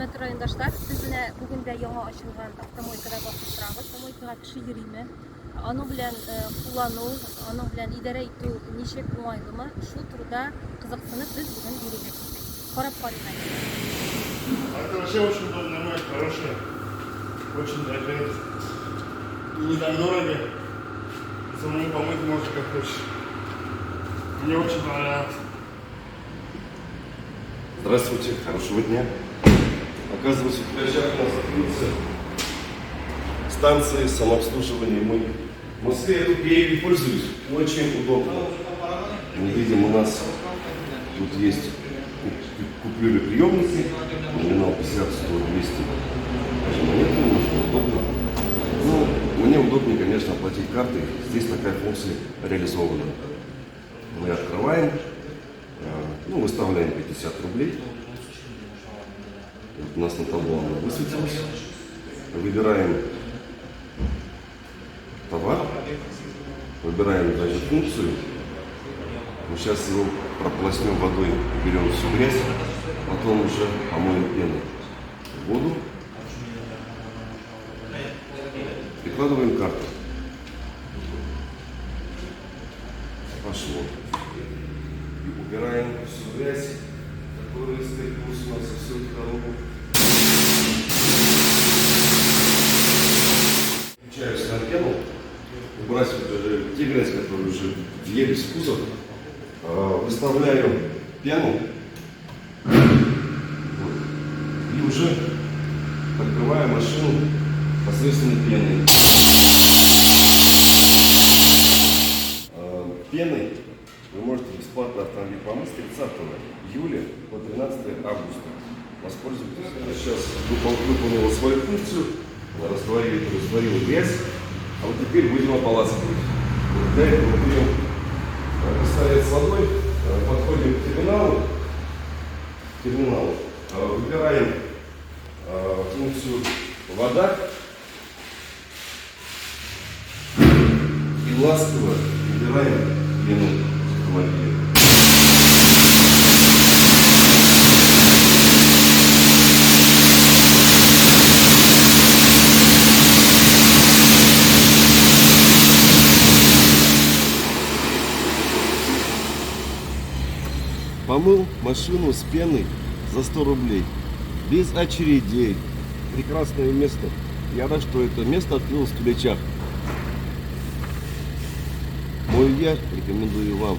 Hürmetli rayondaşlar, sizinle bugün de yangi açılgan avtomoykada basıp turabız. Avtomoykaga kishi yuriymi? Onun bilen kullanуу, onun bilen idare etүү nechek oңойлуmu? Şu turda kızıksınıp biz bugün yürüyecektik. Qarab qarayman. Это вообще очень удобная модель, хорошая. Очень опять. И не так дорого. Самому помыть можно как хочешь. Мне очень понравилось. Здравствуйте, хорошего дня. Оказывается, в пляжах у нас открылся станции самообслуживания. Мы в Москве я тут ею не пользуюсь. Очень удобно. Мы видим, у нас тут есть купюры-приемники. Номинал 50, 100, 200. Даже монеты можно, удобно. Ну, мне удобнее, конечно, оплатить картой. Здесь такая функция реализована. Мы открываем. Выставляем 50 рублей. Вот у нас на табло она высветилась. Выбираем товар. Выбираем даже функцию. Мы сейчас его прополоснем водой, берем всю грязь. Потом уже помоем пеной в воду. Прикладываем карту. Пошло. И убираем всю грязь, которая скопилась у нас всю эту дорогу. Включаюсь на пену, выбрасываю даже те грязь, которые уже въелись в кузов. Выставляю пену и уже открываю машину посредством пены. Пеной вы можете бесплатно автомобиль помыть с 30 июля по 13 августа. Воспользуйтесь. Я сейчас выполнила свою функцию, растворила грязь, а вот теперь будем ополаскивать. Для этого берем пистолет с водой, подходим к терминалу, выбираем функцию вода и ласково убираем пену автомобиля. Помыл машину с пеной за 100 рублей. Без очередей. Прекрасное место. Я рад, что это место открылось в Ключах. Мой я рекомендую вам.